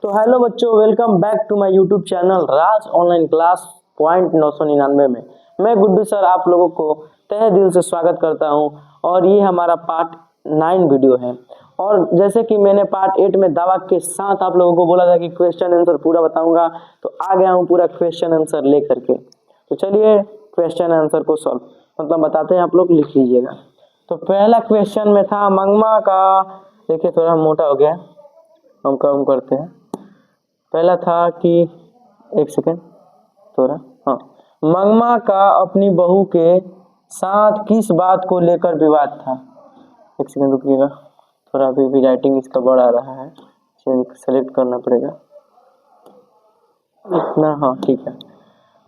तो हेलो बच्चों, welcome back to my YouTube channel Raj online class point 999 में। मैं गुड्डू सर आप लोगों को तहे दिल से स्वागत करता हूं और ये हमारा पार्ट 9 वीडियो है। और जैसे कि मैंने पार्ट 8 में दावा के साथ आप लोगों को बोला था कि क्वेश्चन आंसर पूरा बताऊंगा, तो आ गया हूँ पूरा क्वेश्चन आंसर लेकर के। तो चलिए क्वेश्चन आंसर को सॉल्व बताते हैं, आप लोग लिख लीजिएगा। तो पहला क्वेश्चन में था मंगमा का, देखिए थोड़ा मोटा हो गया, हम कम करते हैं। पहला था कि एक सेकेंड थोड़ा, हाँ, मंगमा का अपनी बहू के साथ किस बात को लेकर विवाद था। एक सेकेंड रुकिएगा, थोड़ा अभी भी राइटिंग इसका बड़ा रहा है, सेलेक्ट करना पड़ेगा इतना, हाँ ठीक है।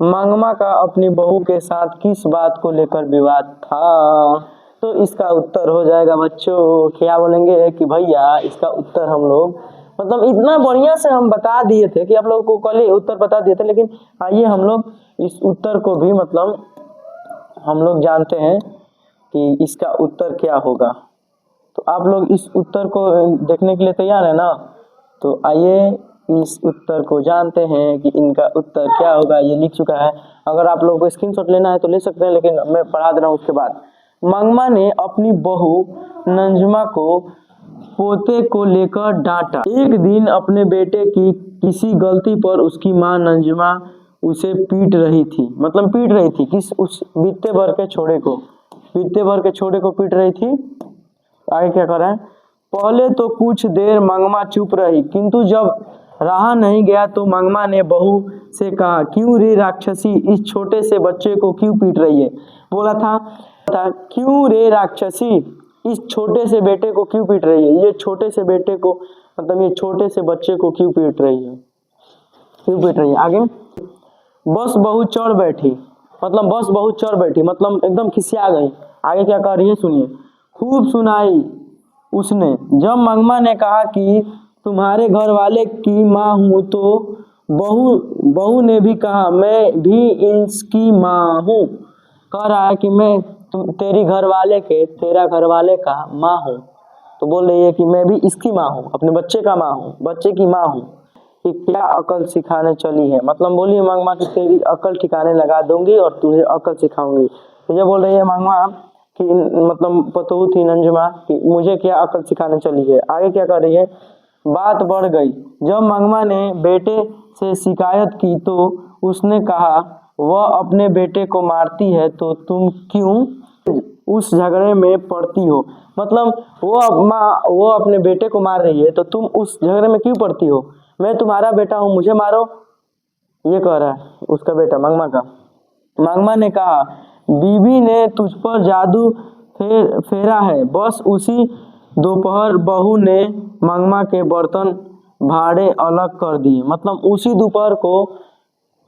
मंगमा का अपनी बहू के साथ किस बात को लेकर विवाद था, तो इसका उत्तर हो जाएगा बच्चों, क्या बोलेंगे कि भैया इसका उत्तर हम लोग इतना बढ़िया से हम बता दिए थे कि आप लोगों को कल ही उत्तर बता दिए थे, लेकिन आइए हम लोग इस उत्तर को भी हम लोग जानते हैं कि इसका उत्तर क्या होगा। तो आप लोग इस उत्तर को देखने के लिए तैयार है ना? तो आइए इस उत्तर को जानते हैं कि इनका उत्तर क्या होगा। ये लिख चुका है, अगर आप लोगों को स्क्रीनशॉट लेना है तो ले सकते हैं, लेकिन मैं पढ़ा दे रहा हूँ। उसके बाद मंगमा ने अपनी बहू नंजमा को पोते को लेकर डांटा। एक दिन अपने बेटे की किसी गलती पर उसकी मां नंजमा उसे पीट रही थी, पीट रही थी किस, उस बीते भर के छोड़े को पीट रही थी। आगे क्या कर रहा है, पहले तो कुछ देर मंगमा चुप रही, किंतु जब रहा नहीं गया तो मंगमा ने बहू से कहा, क्यों रे राक्षसी, इस छोटे से बच्चे को क्यों पीट रही है। बोला था क्यों रे राक्षसी, इस छोटे से बेटे को क्यों पीट रही है। ये छोटे से बेटे को ये छोटे से बच्चे को क्यों पीट रही है, आगे बस बहू चढ़ बैठी, बस बहू चढ़ बैठी एकदम खिसिया गई। आगे क्या कर रही है सुनिए। खूब सुनाई उसने, जब मंगमा ने कहा कि तुम्हारे घर वाले की माँ हूँ, तो बहू ने भी कहा मैं भी इसकी माँ हूँ। कह रहा है कि मैं तेरा घर वाले का माँ हूँ, तो बोल रही है कि मैं भी इसकी माँ हूँ, अपने बच्चे की माँ हूँ। कि क्या अकल सिखाने चली है, बोली मंगमा कि तेरी अकल ठिकाने लगा दूंगी और तुझे अकल सिखाऊंगी। तो ये बोल रही है मंगमा कि पतोहू थी नंजमा कि मुझे क्या अकल सिखाने चली है। आगे क्या कर रही है, बात बढ़ गई। जब मंगमा ने बेटे से शिकायत की तो उसने कहा वह अपने बेटे को मारती है, तो तुम क्यों उस झगड़े में पड़ती हो। वो अपने बेटे को मार रही है, तो तुम उस झगड़े में क्यों पड़ती हो। मैं तुम्हारा बेटा हूँ, मुझे मारो, ये कह रहा है उसका बेटा मंगमा का। मंगमा ने कहा बीबी ने तुझ पर जादू फेरा है। बस उसी दोपहर बहू ने मंगमा के बर्तन भाड़े अलग कर दिए, उसी दोपहर को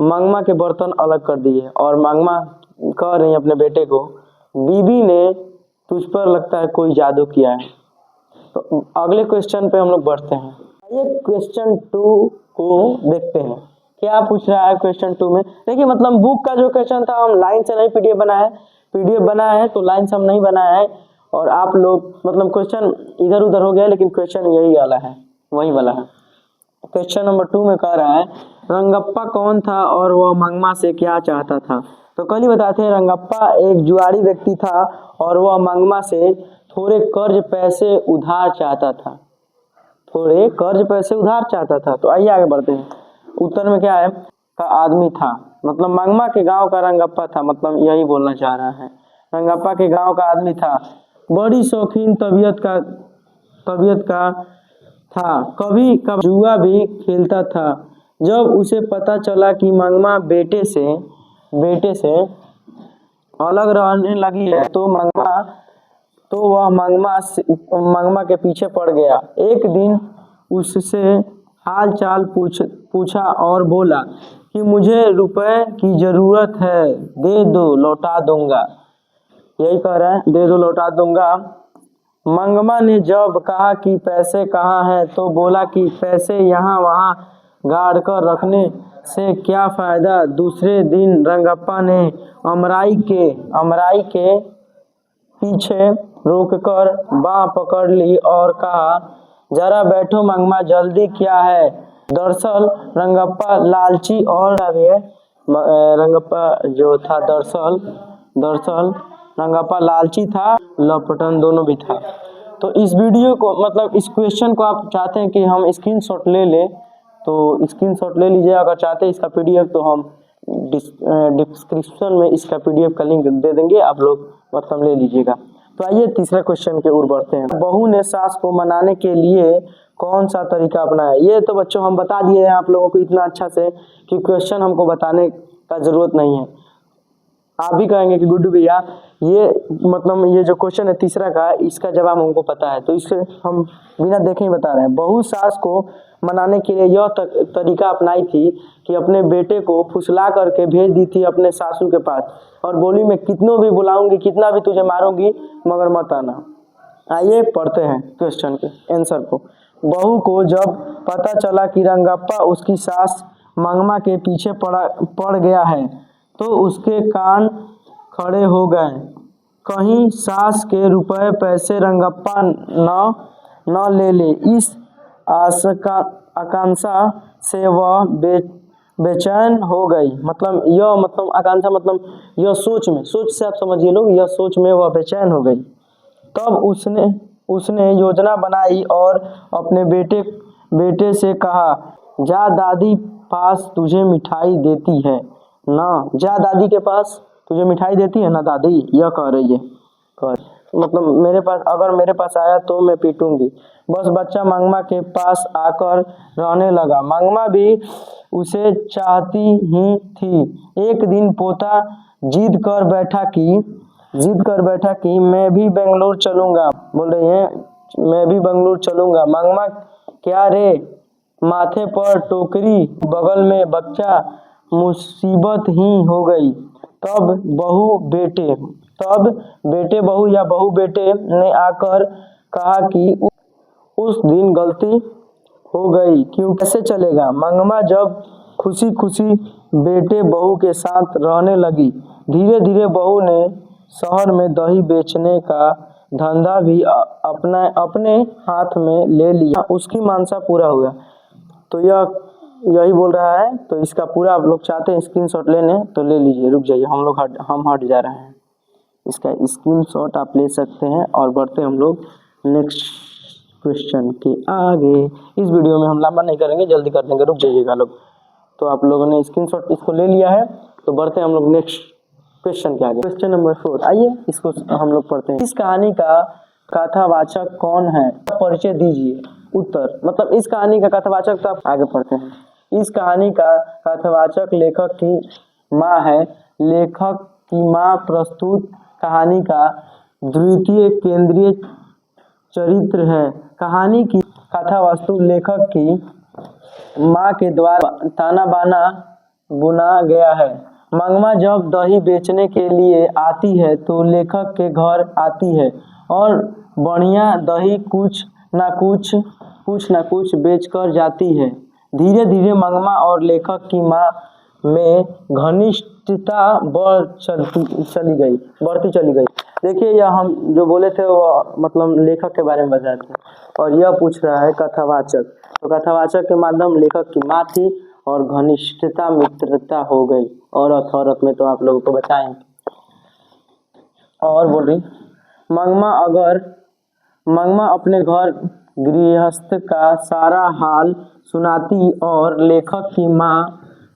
मंगमा के बर्तन अलग कर दिए। और मंगमा कह रही अपने बेटे को, बीबी ने तुझ पर लगता है कोई जादू किया है। तो अगले क्वेश्चन पे हम लोग बढ़ते हैं। ये क्वेश्चन 2 को देखते हैं, क्या पूछ रहा है क्वेश्चन 2 में। देखिए बुक का जो क्वेश्चन था हम लाइन से नहीं पीडीएफ बनाया है, तो लाइन से हम नहीं बनाया है। और आप लोग क्वेश्चन इधर उधर हो गया, लेकिन क्वेश्चन यही वाला है, वही वाला है। क्वेश्चन नंबर 2 में कह रहा है रंगप्पा कौन था और वह मंगमा से क्या चाहता था। तो कल ही बताते हैं, रंगप्पा एक जुआरी व्यक्ति था और वह मंगमा से थोड़े कर्ज पैसे उधार चाहता था। तो आइए आगे बढ़ते हैं। उत्तर में क्या है, का आदमी था, मंगमा के गांव का रंगप्पा था, यही बोलना चाह रहा है। रंगप्पा के गांव का आदमी था, बड़ी शौकीन तबीयत का था, कभी कभी जुआ भी खेलता था। जब उसे पता चला कि मंगमा बेटे से अलग रहने लगी है, तो वह मंगमा के पीछे पड़ गया। एक दिन उससे हाल चाल पूछा और बोला कि मुझे रुपए की जरूरत है, दे दो लौटा दूंगा। यही कह रहा है, दे दो लौटा दूंगा। मंगमा ने जब कहा कि पैसे कहाँ हैं, तो बोला कि पैसे यहाँ वहाँ गाड़ कर रखने से क्या फायदा। दूसरे दिन रंगप्पा ने अमराई के पीछे रोककर बाँह पकड़ ली और कहा, जरा बैठो मंगमा, जल्दी क्या है, दरअसल रंगप्पा लालची और रंगप्पा जो था दरअसल रंगप्पा लालची था, लपटन दोनों भी था। तो इस वीडियो को मतलब इस क्वेश्चन को आप चाहते हैं कि हम स्क्रीनशॉट ले लें तो स्क्रीनशॉट ले लीजिए। अगर चाहते हैं इसका पीडीएफ तो हम डिस्क्रिप्शन में इसका पीडीएफ का लिंक दे देंगे, आप लोग मतलब ले लीजिएगा। तो आइए तीसरे क्वेश्चन के ओर बढ़ते हैं। बहू ने सास को मनाने के लिए कौन सा तरीका अपनाया? ये तो बच्चों हम बता दिए हैं आप लोगों को इतना अच्छा से कि क्वेश्चन हमको बताने का जरूरत नहीं है। आप भी कहेंगे कि गुड्डू भैया ये मतलब ये जो क्वेश्चन है तीसरा का, इसका जवाब हमको पता है, तो इसे हम बिना देखे ही बता रहे हैं। बहू सास को मनाने के लिए यह तरीका अपनाई थी कि अपने बेटे को फुसला करके भेज दी थी अपने सासू के पास और बोली मैं कितनों भी बुलाऊंगी, कितना भी तुझे मारूंगी, मगर मत आना। आइए पढ़ते हैं क्वेश्चन के आंसर को। बहू को जब पता चला कि रंगप्पा उसकी सास मंगमा के पीछे पड़ गया है तो उसके कान खड़े हो गए। कहीं सास के रुपए पैसे रंगप्पा न ले ले, इस आकांक्षा से वह बेचैन हो गई। मतलब यह मतलब आकांक्षा मतलब यह सोच से आप समझिए लोग, यह सोच में वह बेचैन हो गई। तब उसने योजना बनाई और अपने बेटे से कहा, जा दादी पास तुझे मिठाई देती है ना, जा दादी के पास तुझे मिठाई देती है ना दादी, यह कह रही है। मतलब मेरे पास आया तो मैं पीटूंगी। बस बच्चा मंगमा के पास आकर रहने लगा। मंगमा भी उसे चाहती ही थी। एक दिन पोता जिद कर बैठा कि मैं भी बेंगलोर चलूंगा। बोल रही है मैं भी बेंगलोर चलूंगा। मंगमा क्या रे, माथे पर टोकरी बगल में बच्चा, मुसीबत ही हो गई। तब बेटे बहू या बहू बेटे ने आकर कहा कि उस दिन गलती हो गई, क्यों कैसे चलेगा। मंगमा जब खुशी खुशी बेटे बहू के साथ रहने लगी। धीरे धीरे बहू ने शहर में दही बेचने का धंधा भी अपने हाथ में ले लिया। उसकी मानसा पूरा हुआ। तो यही बोल रहा है। तो इसका पूरा आप लोग चाहते हैं स्क्रीनशॉट लेने तो ले लीजिए। रुक जाइए, हम हट जा रहे हैं। इसका स्क्रीनशॉट आप ले सकते हैं और बढ़ते हम लोग नेक्स्ट क्वेश्चन के आगे। इस वीडियो में हम लंबा नहीं करेंगे, जल्दी कर देंगे, रुक जाइएगा लोग। तो आप लोगों ने स्क्रीनशॉट इसको ले लिया है तो बढ़ते हैं हम लोग नेक्स्ट क्वेश्चन के आगे। क्वेश्चन नंबर 4, आइए इसको हम लोग पढ़ते हैं। इस कहानी का कथावाचक कौन है? परिचय दीजिए। उत्तर मतलब इस कहानी का कथावाचक, तो आप आगे पढ़ते हैं। इस कहानी का कथावाचक लेखक की माँ है। लेखक की माँ प्रस्तुत कहानी का द्वितीय केंद्रीय चरित्र है। कहानी की कथा वस्तु लेखक की माँ के द्वारा ताना बाना बुना गया है। मंगमा जब दही बेचने के लिए आती है तो लेखक के घर आती है और बढ़िया दही कुछ ना कुछ बेचकर जाती है। धीरे धीरे मंगमा और लेखक की माँ में घनिष्ठता बढ़ती चली गई। देखिए यह हम जो बोले थे वो मतलब लेखक के बारे में बता रहे थे और यह पूछ रहा है कथावाचक। तो कथावाचक के माध्यम लेखक की माँ थी और घनिष्ठता मित्रता हो गई। औरत में तो आप लोगों को बताएं। और बोल रही मंगमा अपने घर गृहस्थ का सारा हाल सुनाती और लेखक की माँ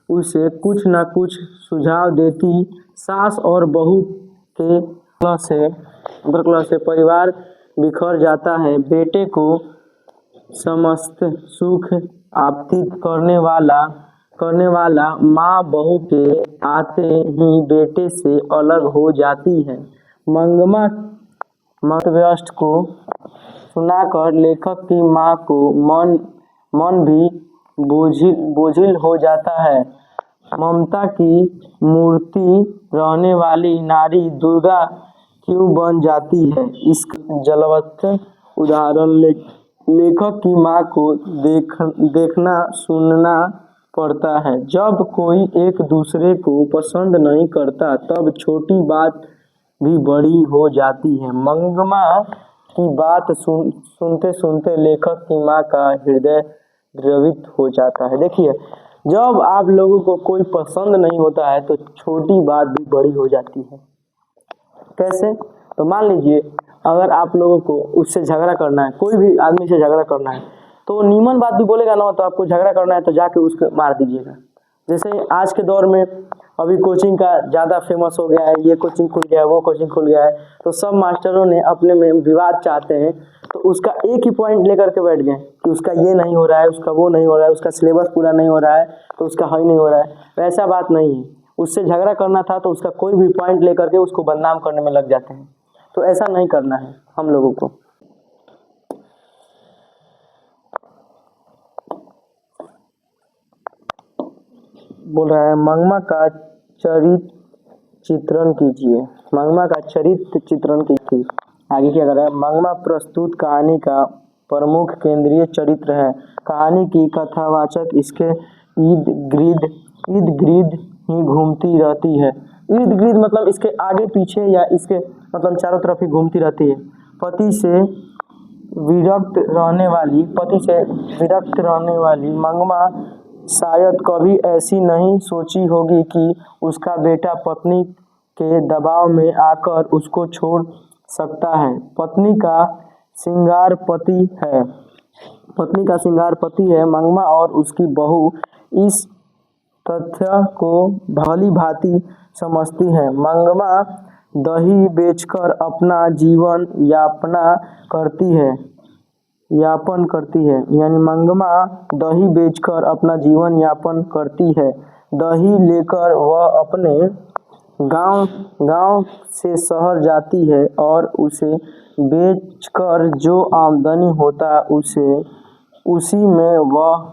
उसे कुछ न कुछ सुझाव देती। सास और बहू के अंतर्कलह से परिवार बिखर जाता है। बेटे को समस्त सुख आपतित करने वाला माँ बहू के आते ही बेटे से अलग हो जाती है। मंगमा मतव्यस्त को सुनाकर लेखक की माँ को मन भी बोझिल हो जाता है। ममता की मूर्ति रहने वाली नारी दुर्गा क्यों बन जाती है? इसका जलवंत उदाहरण लेखक की माँ को देखना सुनना पड़ता है। जब कोई एक दूसरे को पसंद नहीं करता तब छोटी बात भी बड़ी हो जाती है। मंगमा की बात सुनते सुनते लेखक की माँ का हृदय द्रवित हो जाता है। देखिए, जब आप लोगों को कोई पसंद नहीं होता है तो छोटी बात भी बड़ी हो जाती है। कैसे? तो मान लीजिए, अगर आप लोगों को उससे झगड़ा करना है, कोई भी आदमी से झगड़ा करना है, तो नीमन बात भी बोलेगा ना, तो आपको झगड़ा करना है तो जाके उसको मार दीजिएगा। जैसे आज के दौर में अभी कोचिंग का ज़्यादा फेमस हो गया है, ये कोचिंग खुल गया है, वो कोचिंग खुल गया है, तो सब मास्टरों ने अपने में विवाद चाहते हैं, तो उसका एक ही पॉइंट लेकर के बैठ गए कि उसका ये नहीं हो रहा है, उसका वो नहीं हो रहा है, उसका सिलेबस पूरा नहीं हो रहा है, तो उसका हल नहीं हो रहा है। वैसा बात नहीं है, उससे झगड़ा करना था तो उसका कोई भी पॉइंट लेकर के उसको बदनाम करने में लग जाते हैं। तो ऐसा नहीं करना है हम लोगों को। बोल रहा है मंगमा का चरित्र चित्रण कीजिए। मंगमा का चरित्र चित्रण कीजिए। आगे क्या कर रहा है? मंगमा प्रस्तुत कहानी का प्रमुख केंद्रीय चरित्र है। कहानी की कथावाचक इसके इर्द गिर्द ही घूमती रहती है। इर्द गिर्द मतलब इसके आगे पीछे या इसके मतलब चारों तरफ ही घूमती रहती है। पति से विरक्त रहने वाली मंगमा शायद कभी ऐसी नहीं सोची होगी कि उसका बेटा पत्नी के दबाव में आकर उसको छोड़ सकता है। पत्नी का श्रृंगार पति है। मंगमा और उसकी बहू इस तथ्य को भली भांति समझती है। मंगमा दही बेचकर अपना जीवन यापन करती है। यानी मंगमा दही बेचकर अपना जीवन यापन करती है। दही लेकर वह अपने गांव से शहर जाती है और उसे बेचकर जो आमदनी होता उसी में वह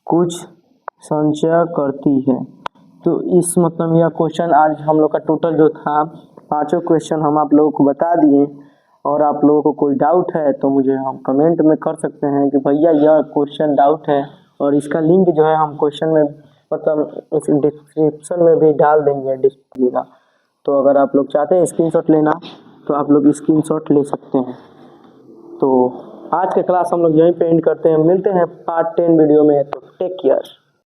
कुछ संचय करती है। तो इस मतलब यह क्वेश्चन आज हम लोग का टोटल जो था 5 क्वेश्चन हम आप लोगों को बता दिए। और आप लोगों को कोई डाउट है तो मुझे हम कमेंट में कर सकते हैं कि भैया यह क्वेश्चन डाउट है, और इसका लिंक जो है हम क्वेश्चन में मतलब इस डिस्क्रिप्शन में भी डाल देंगे डिस्प्ले का। तो अगर आप लोग चाहते हैं स्क्रीनशॉट लेना तो आप लोग स्क्रीनशॉट ले सकते हैं। तो आज के क्लास हम लोग यहीं पे एंड करते हैं। मिलते हैं पार्ट 10 वीडियो में। तो टेक केयर।